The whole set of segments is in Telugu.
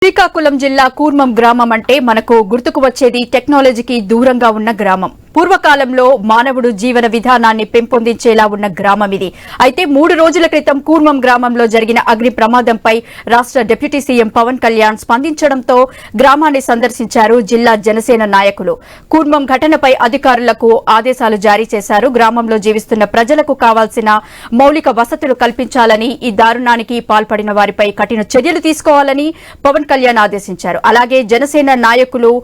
శ్రీకాకుళం జిల్లా కూర్మం గ్రామం అంటే మనకు గుర్తుకు వచ్చేది టెక్నాలజీకి దూరంగా ఉన్న గ్రామం. పూర్వకాలంలో మానవుడు జీవన విధానాన్ని పెంపొందించేలా ఉన్న గ్రామం ఇది. అయితే 3 రోజుల క్రితం కూర్మం గ్రామంలో జరిగిన అగ్ని ప్రమాదంపై రాష్ట్ర డిప్యూటీ సీఎం పవన్ కళ్యాణ్ స్పందించడంతో గ్రామాన్ని సందర్శించారు జిల్లా జనసేన నాయకులు. కూర్మం ఘటనపై అధికారులకు ఆదేశాలు జారీ చేశారు. గ్రామంలో జీవిస్తున్న ప్రజలకు కావాల్సిన మౌలిక వసతులు కల్పించాలని, ఈ దారుణానికి పాల్పడిన వారిపై కఠిన చర్యలు తీసుకోవాలని పవన్ కళ్యాణ్ ఆదేశించారు. అలాగే జనసేన నాయకులు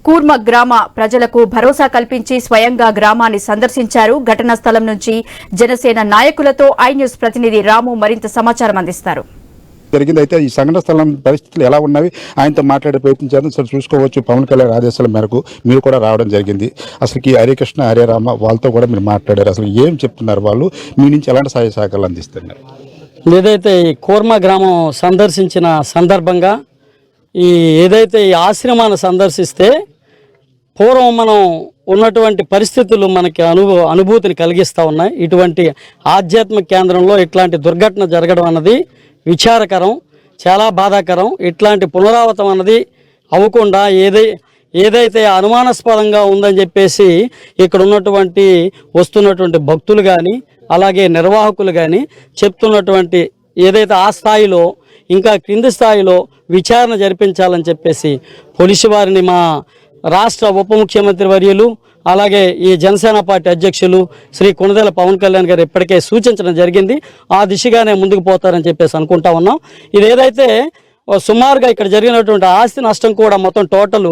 కూర్మ గ్రామ ప్రజలకు భరోసా కల్పించి స్వయంగా గ్రామాన్ని సందర్శించారు. ఘటనా స్థలం నుంచి జనసేన నాయకులతో ఐ న్యూస్ ప్రతినిధి రాము మరింత సమాచారం అందిస్తారు. జరిగింది. అయితే ఈ సంఘటన స్థలం పరిస్థితులు ఎలా ఉన్నవి ఆయనతో మాట్లాడే ప్రయత్నించారు. సార్ చూసుకోవచ్చు, పవన్ కళ్యాణ్ ఆదేశాల మేరకు మీరు కూడా రావడం జరిగింది. అసలుకి హరికృష్ణ హరిరామ వాళ్ళతో కూడా మీరు మాట్లాడారు. అసలు ఏం చెప్తున్నారు, వాళ్ళు మీ నుంచి ఎలాంటి సహాయ సహకారాలు అందిస్తున్నారు? ఏదైతే ఈ కూర్మ గ్రామం సందర్శించిన సందర్భంగా ఏదైతే ఈ ఆశ్రమాన్ని సందర్శిస్తే పూర్వం మనం ఉన్నటువంటి పరిస్థితులు మనకి అనుభూతిని కలిగిస్తూ ఉన్నాయి. ఇటువంటి ఆధ్యాత్మిక కేంద్రంలో ఇట్లాంటి దుర్ఘటన జరగడం అన్నది విచారకరం, చాలా బాధాకరం. ఇట్లాంటి పునరావృతం అన్నది అవ్వకుండా ఏదైతే అనుమానాస్పదంగా ఉందని చెప్పేసి ఇక్కడ వస్తున్నటువంటి భక్తులు కానీ అలాగే నిర్వాహకులు కానీ చెప్తున్నటువంటి ఏదైతే ఆ స్థాయిలో ఇంకా క్రింది స్థాయిలో విచారణ జరిపించాలని చెప్పేసి పోలీసు వారిని మా రాష్ట్ర ఉప ముఖ్యమంత్రి వర్యులు అలాగే ఈ జనసేన పార్టీ అధ్యక్షులు శ్రీ కొణిదెల పవన్ కళ్యాణ్ గారు ఇప్పటికే సూచించడం జరిగింది. ఆ దిశగానే ముందుకు పోతారని చెప్పేసి అనుకుంటా ఉన్నాం. ఇది ఏదైతే సుమారుగా ఇక్కడ జరిగినటువంటి ఆస్తి నష్టం కూడా మొత్తం టోటల్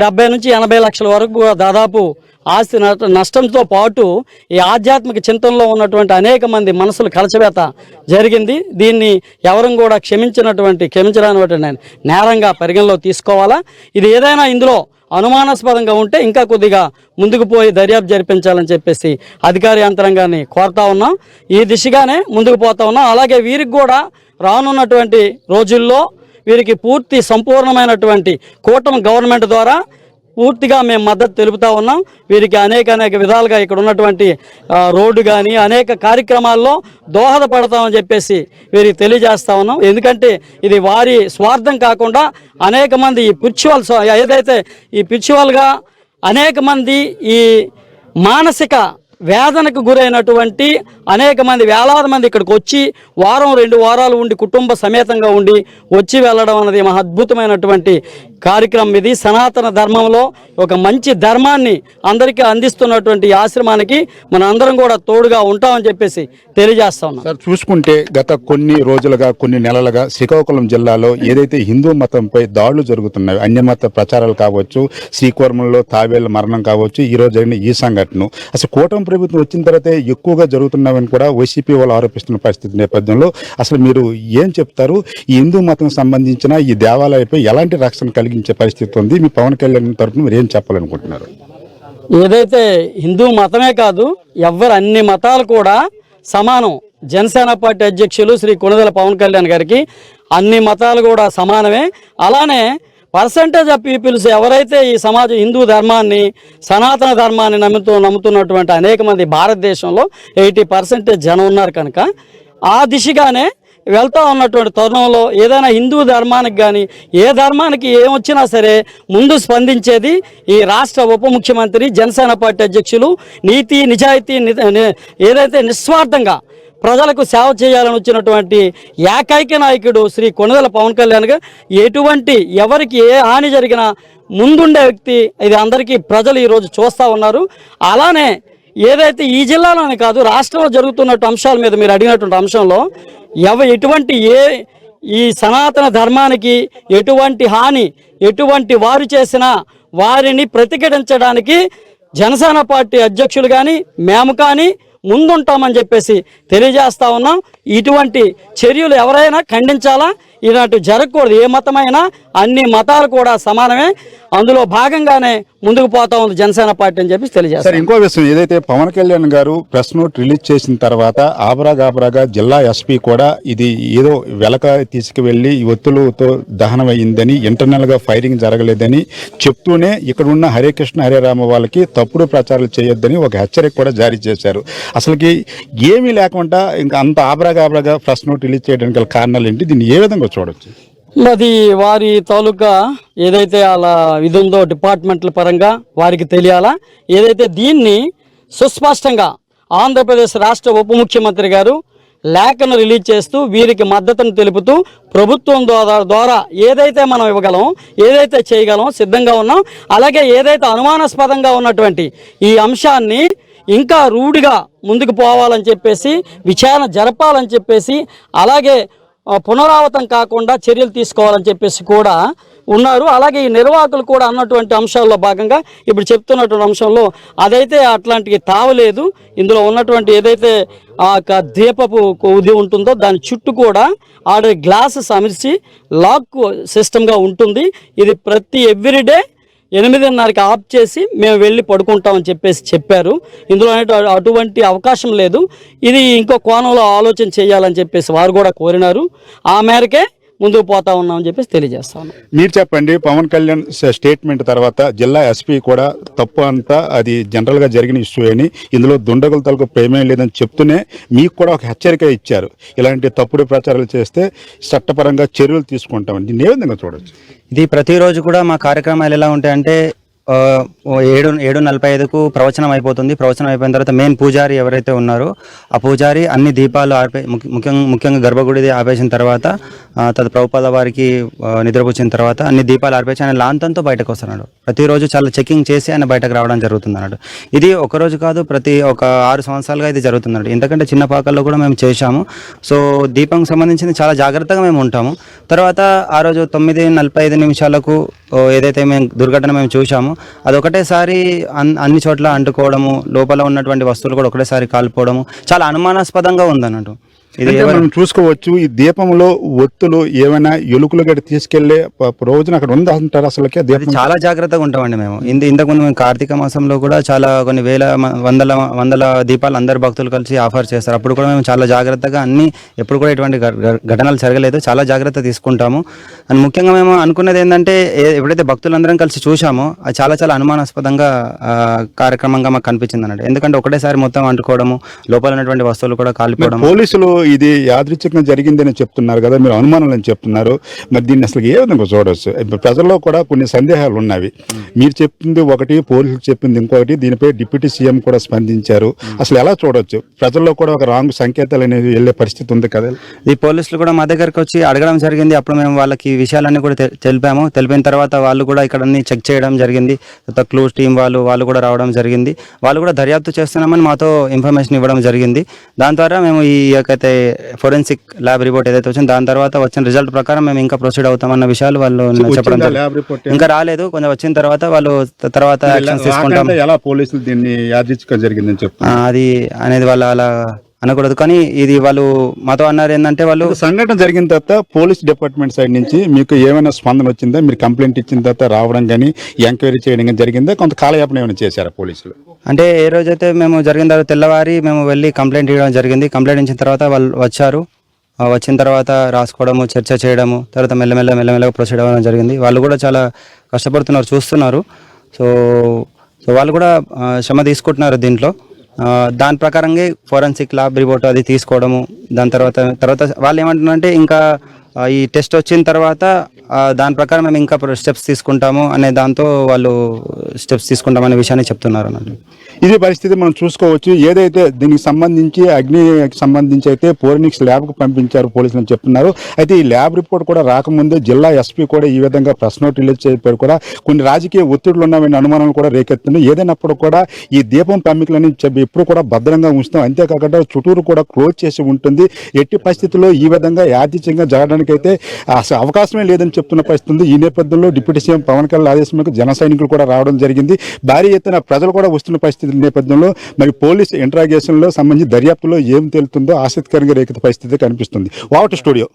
70 నుంచి 80 లక్షల వరకు దాదాపు ఆస్తి నష్టంతో పాటు ఈ ఆధ్యాత్మిక చింతనలో ఉన్నటువంటి అనేక మంది మనసులు కలచవేత జరిగింది. దీన్ని ఎవరం కూడా క్షమించడానికి నేరంగా పరిగణలో తీసుకోవాలా. ఇది ఏదైనా ఇందులో అనుమానాస్పదంగా ఉంటే ఇంకా కొద్దిగా ముందుకు పోయి దర్యాప్తు జరిపించాలని చెప్పేసి అధికార యంత్రాంగాన్ని కోరుతా ఉన్నాం. ఈ దిశగానే ముందుకు పోతా ఉన్నాం. అలాగే వీరికి కూడా రానున్నటువంటి రోజుల్లో వీరికి పూర్తి సంపూర్ణమైనటువంటి కూటమి గవర్నమెంట్ ద్వారా పూర్తిగా మేము మద్దతు తెలుపుతా ఉన్నాం. వీరికి అనేక విధాలుగా ఇక్కడ ఉన్నటువంటి రోడ్డు కానీ అనేక కార్యక్రమాల్లో దోహదపడతామని చెప్పేసి వీరికి తెలియజేస్తా ఉన్నాం. ఎందుకంటే ఇది వారి స్వార్థం కాకుండా అనేక మంది ఈ పిచ్చివాళ్ళుగా అనేక మంది ఈ మానసిక వేదనకు గురైనటువంటి అనేక మంది వేలాది మంది ఇక్కడికి వచ్చి 1-2 వారాలు ఉండి కుటుంబ సమేతంగా ఉండి వచ్చి వెళ్ళడం అన్నది మహా అద్భుతమైనటువంటి కార్యక్రమం. ఇది సనాతన ధర్మంలో ఒక మంచి ధర్మాన్ని అందరికీ అందిస్తున్నటువంటి ఆశ్రమానికి మన అందరం కూడా తోడుగా ఉంటామని చెప్పేసి తెలియజేస్తా ఉన్నాం. సార్ చూసుకుంటే గత కొన్ని రోజులుగా కొన్ని నెలలుగా శ్రీకాకుళం జిల్లాలో ఏదైతే హిందూ మతంపై దాడులు జరుగుతున్నాయి, అన్యమత ప్రచారాలు కావచ్చు, శ్రీకూర్మంలో తాబేళ్ల మరణం కావచ్చు, ఈ రోజు జరిగిన ఈ సంఘటన అసలు కూటమి ప్రభుత్వం వచ్చిన తర్వాత ఎక్కువగా జరుగుతున్నామని కూడా వైసీపీ వాళ్ళు ఆరోపిస్తున్న పరిస్థితి నేపథ్యంలో అసలు మీరు ఏం చెప్తారు? ఈ హిందూ మతం సంబంధించిన ఈ దేవాలయంపై ఎలాంటి రక్షణ కలిగించే పరిస్థితి ఉంది? మీ పవన్ కళ్యాణ్ తరఫున మీరు ఏం చెప్పాలనుకుంటున్నారు? ఏదైతే హిందూ మతమే కాదు, అన్ని మతాలు కూడా సమానం. జనసేన పార్టీ అధ్యక్షులు శ్రీ కొణిదెల పవన్ కళ్యాణ్ గారికి అన్ని మతాలు కూడా సమానమే. అలానే పర్సంటేజ్ ఆఫ్ పీపుల్స్ ఎవరైతే ఈ సమాజం హిందూ ధర్మాన్ని సనాతన ధర్మాన్ని నమ్ముతున్నటువంటి అనేక మంది భారతదేశంలో 80% జనం ఉన్నారు కనుక ఆ దిశగానే వెళ్తా ఉన్నటువంటి తరుణంలో ఏదైనా హిందూ ధర్మానికి కానీ ఏ ధర్మానికి ఏమొచ్చినా సరే ముందు స్పందించేది ఈ రాష్ట్ర ఉప ముఖ్యమంత్రి జనసేన పార్టీ అధ్యక్షులు నీతి నిజాయితీ ఏదైతే నిస్వార్థంగా ప్రజలకు సేవ చేయాలని వచ్చినటువంటి ఏకైక నాయకుడు శ్రీ కొణిదెల పవన్ కళ్యాణ్ గారు ఎవరికి ఏ హాని జరిగినా ముందుండే వ్యక్తి. ఇది అందరికీ ప్రజలు ఈరోజు చూస్తూ ఉన్నారు. అలానే ఏదైతే ఈ జిల్లాలోనే కాదు రాష్ట్రంలో జరుగుతున్నట్టు అంశాల మీద మీరు అడిగినటువంటి అంశంలో ఈ సనాతన ధర్మానికి ఎటువంటి హాని ఎటువంటి వారు చేసినా వారిని ప్రతిఘటించడానికి జనసేన పార్టీ అధ్యక్షులు కానీ మేము కానీ ముందుంటామని చెప్పేసి తెలియజేస్తా ఉన్నాం. ఇటువంటి చర్యలు ఎవరైనా ఖండించాలా, ఇలాంటి జరగకూడదు. ఏ మతమైనా అన్ని మతాలు కూడా సమానమే. అందులో భాగంగానే ముందుకు పోతా ఉంది జనసేన పార్టీ అని చెప్పి తెలియజేస్తారు. ఇంకో విషయం, ఏదైతే పవన్ కళ్యాణ్ గారు ప్రెస్ నోట్ రిలీజ్ చేసిన తర్వాత ఆబరాగా జిల్లా ఎస్పీ కూడా ఇది ఏదో వెలక తీసుకువెళ్లి ఒత్తులతో దహనం అయ్యిందని, ఇంటర్నల్ గా ఫైరింగ్ జరగలేదని చెప్తూనే ఇక్కడ ఉన్న హరికృష్ణ హరిరామ వాళ్ళకి తప్పుడు ప్రచారాలు చేయొద్దని ఒక హెచ్చరిక కూడా జారీ చేశారు. అసలుకి ఏమీ లేకుండా ఇంకా అంత ఆబరాగా ప్రెస్ నోట్ రిలీజ్ చేయడానికి కారణాలు ఏంటి? దీన్ని ఏ విధంగా చూడొచ్చు? అది వారి తాలూకా ఏదైతే అలా ఇది ఉందో డిపార్ట్మెంట్ల పరంగా వారికి తెలియాలా. ఏదైతే దీన్ని సుస్పష్టంగా ఆంధ్రప్రదేశ్ రాష్ట్ర ఉప ముఖ్యమంత్రి గారు లేఖను రిలీజ్ చేస్తూ వీరికి మద్దతును తెలుపుతూ ప్రభుత్వం ద్వారా ఏదైతే మనం ఇవ్వగలం, ఏదైతే చేయగలం సిద్ధంగా ఉన్నాం. అలాగే ఏదైతే అనుమానాస్పదంగా ఉన్నటువంటి ఈ అంశాన్ని ఇంకా రూఢిగా ముందుకు పోవాలని చెప్పేసి, విచారణ జరపాలని చెప్పేసి, అలాగే పునరావృతం కాకుండా చర్యలు తీసుకోవాలని చెప్పేసి కూడా ఉన్నారు. అలాగే ఈ నిర్వాహకులు కూడా అన్నటువంటి అంశాల్లో భాగంగా ఇప్పుడు చెప్తున్నటువంటి అంశంలో అదైతే అట్లాంటివి తావలేదు. ఇందులో ఉన్నటువంటి ఏదైతే ఆ దీపపు ఉది ఉంటుందో దాని చుట్టూ కూడా ఆల్రెడీ గ్లాసెస్ అమర్చి లాక్ సిస్టమ్గా ఉంటుంది. ఇది ప్రతి ఎవ్రీడే 8:30కి ఆఫ్ చేసి మేము వెళ్ళి పడుకుంటామని చెప్పేసి చెప్పారు. ఇందులో అటువంటి అవకాశం లేదు. ఇది ఇంకో కోణంలో ఆలోచన చేయాలని చెప్పేసి వారు కూడా కోరినారు. ఆ మేరకే ముందుకు పోతా ఉన్నామని చెప్పేసి తెలియజేస్తాను. మీరు చెప్పండి, పవన్ కళ్యాణ్ స్టేట్మెంట్ తర్వాత జిల్లా ఎస్పీ కూడా తప్పు అంతా అది జనరల్గా జరిగిన ఇష్యూ అని, ఇందులో దుండగుల తలకు ప్రేమేం లేదని చెప్తూనే మీకు కూడా ఒక హెచ్చరిక ఇచ్చారు. ఇలాంటి తప్పుడు ప్రచారాలు చేస్తే చట్టపరంగా చర్యలు తీసుకుంటామని దీన్ని ఏ విధంగా చూడొచ్చు? ఇది ప్రతిరోజు కూడా మా కార్యక్రమాలు ఎలా ఉంటాయంటే 7:45కు ప్రవచనం అయిపోతుంది. ప్రవచనం అయిపోయిన తర్వాత మెయిన్ పూజారి ఎవరైతే ఉన్నారో ఆ పూజారి అన్ని దీపాలు ముఖ్యంగా గర్భగుడి ఆపేసిన తర్వాత ప్రభుపాద వారికి నిద్రపుచ్చిన తర్వాత అన్ని దీపాలు ఆర్పేసి ఆయన లాంతంతో బయటకు వస్తున్నాడు. ప్రతిరోజు చాలా చెకింగ్ చేసి ఆయన బయటకు రావడం జరుగుతుంది అన్నాడు. ఇది ఒకరోజు కాదు, ప్రతి ఒక 6 సంవత్సరాలుగా ఇది జరుగుతున్నాడు. ఎందుకంటే చిన్న పాకల్లో కూడా మేము చేశాము. సో దీపంకి సంబంధించింది చాలా జాగ్రత్తగా మేము ఉంటాము. తర్వాత ఆ రోజు 9:45 ఏదైతే మేము దుర్ఘటన మేము చూసామో అది ఒకటేసారి అన్ని చోట్ల అంటుకోవడము, లోపల ఉన్నటువంటి వస్తువులు కూడా ఒకటేసారి కాలిపోవడము చాలా అనుమానాస్పదంగా ఉందన్నట్టు. ఇది మనం చూసుకోవచ్చు. ఈ దీపంలో ఒత్తులు ఏమైనా ఎలుకలు గడి తీసుకెళ్లే రోజున అక్కడ ఉందా అంటారు? అసలుకే దీపం చాలా జాగ్రత్తగా ఉంటామండి మేము. ఇంతకుముందు మేము కార్తీక మాసంలో కూడా చాలా కొన్ని వందల దీపాలు అందరు భక్తులు కలిసి ఆఫర్ చేస్తారు. అప్పుడు కూడా మేము చాలా జాగ్రత్తగా అన్ని, ఎప్పుడు కూడా ఎటువంటి ఘటనలు జరగలేదు, చాలా జాగ్రత్త తీసుకుంటాము. అండ్ ముఖ్యంగా మేము అనుకున్నది ఏంటంటే ఎప్పుడైతే భక్తులందరం కలిసి చూసామో అది చాలా చాలా అనుమానాస్పదంగా కార్యక్రమంగా మాకు కనిపించింది అన్నట్టు. ఎందుకంటే ఒకటేసారి మొత్తం అంటుకోవడము, లోపల ఉన్నటువంటి వస్తువులు కూడా కాలిపోవడం. పోలీసులు ఇది యాదృచ్ఛికంగా జరిగిందని చెప్తున్నారు కదా, మీరు అనుమానాలని చెప్తున్నారు. మరి దీన్ని అసలు ఏ విధంగా చూడవచ్చు? ప్రజల్లో కూడా కొన్ని సందేహాలు ఉన్నవి. మీరు చెప్పింది ఒకటి, పోలీసులు చెప్పింది ఇంకొకటి. దీనిపై డిప్యూటీ సీఎం కూడా స్పందించారు. అసలు ఎలా చూడవచ్చు? ప్రజల్లో కూడా ఒక రాంగ్ సంకేతాలు అనేవి వెళ్ళే పరిస్థితి ఉంది కదా. ఈ పోలీసులు కూడా మా దగ్గరకు వచ్చి అడగడం జరిగింది. అప్పుడు మేము వాళ్ళకి ఈ విషయాలన్నీ కూడా తెలిపాము. తెలిపిన తర్వాత వాళ్ళు కూడా ఇక్కడ చెక్ చేయడం జరిగింది. క్లూస్ టీం వాళ్ళు కూడా రావడం జరిగింది. వాళ్ళు కూడా దర్యాప్తు చేస్తున్నామని మాతో ఇన్ఫర్మేషన్ ఇవ్వడం జరిగింది. దాని ద్వారా మేము ఈ యొక్క ఫోరెన్సిక్ ల్యాబ్ రిపోర్ట్ ఏదైతే వచ్చిందో దాని తర్వాత వచ్చిన రిజల్ట్ ప్రకారం మేము ఇంకా ప్రొసీడ్ అవుతామన్న విషయాలు వాళ్ళు చెప్పడం ఇంకా రాలేదు. కొంచెం వచ్చిన తర్వాత వాళ్ళు తర్వాత యాక్షన్స్ తీసుకుంటాం. ఎలా పోలీసులు దీన్ని యాదృచ్ఛికంగా జరిగిందని చెప్తారు అది అనేది వాళ్ళు అలా అనకూడదు. కానీ ఇది వాళ్ళు మాతో అన్నారు ఏంటంటే, వాళ్ళు సంఘటన జరిగిన తర్వాత పోలీస్ డిపార్ట్మెంట్ సైడ్ నుంచి మీకు ఏమైనా స్పందన వచ్చిందా? మీరు కంప్లైంట్ ఇచ్చిన తర్వాత రావడం కానీ ఎంక్వైరీ చేయడం కానీ జరిగిందా? కొంత కాలయాపన ఏమైనా చేశారా పోలీసులు? అంటే ఏ రోజైతే మేము జరిగిన తర్వాత తెల్లవారి మేము వెళ్ళి కంప్లైంట్ ఇవ్వడం జరిగింది. కంప్లైంట్ ఇచ్చిన తర్వాత వాళ్ళు వచ్చారు. వచ్చిన తర్వాత రాసుకోవడము, చర్చ చేయడము, తర్వాత మెల్లమెల్లగా ప్రొసీడ్ అవ్వడం జరిగింది. వాళ్ళు కూడా చాలా కష్టపడుతున్నారు, చూస్తున్నారు. సో వాళ్ళు కూడా శ్రమ తీసుకుంటున్నారు దీంట్లో. దాని ప్రకారంగా ఫోరెన్సిక్ ల్యాబ్ రిపోర్ట్ అది తీసుకోవడము. దాని తర్వాత వాళ్ళు ఏమంటున్నారంటే ఇంకా ఈ టెస్ట్ వచ్చిన తర్వాత దాని ప్రకారం మేము ఇంకా స్టెప్స్ తీసుకుంటాము అనే దాంతో వాళ్ళు స్టెప్స్ తీసుకుంటామనే విషయాన్ని చెప్తున్నారు అన్నట్టు. ఇది పరిస్థితి మనం చూసుకోవచ్చు. ఏదైతే దీనికి సంబంధించి అగ్నికి సంబంధించి అయితే ఫోరెన్సిక్ ల్యాబ్కు పంపించారు పోలీసులు అని చెప్తున్నారు. అయితే ఈ ల్యాబ్ రిపోర్ట్ కూడా రాకముందే జిల్లా ఎస్పీ కూడా ఈ విధంగా ప్రెస్ నోట్ రిలీజ్ చేయడం కూడా కొన్ని రాజకీయ ఒత్తిడులు ఉన్నామనే అనుమానాలు కూడా రేకెత్తున్నాయి. ఏదైనప్పుడు కూడా ఈ దీపం పంపికలని ఎప్పుడు కూడా భద్రంగా ఉంచుతాం. అంతేకాకుండా చుట్టూరు కూడా క్లోజ్ చేసి ఉంటుంది. ఎట్టి పరిస్థితుల్లో ఈ విధంగా యాదృచ్ఛికంగా జరగడానికైతే అసలు అవకాశమే లేదని చెప్తున్న పరిస్థితి. ఈ నేపథ్యంలో డిప్యూటీ సీఎం పవన్ కళ్యాణ్ ఆదేశం మేరకు జన సైనికులు కూడా రావడం జరిగింది. భారీ ఎత్తున ప్రజలు కూడా వస్తున్న పరిస్థితి నేపథ్యంలో మరి పోలీస్ ఇంట్రాగేషన్ లో సంబంధించి దర్యాప్తులో ఏం తేలుతుందో ఆసక్తికరంగా రేఖిత పరిస్థితి కనిపిస్తుంది. వావట స్టూడియో.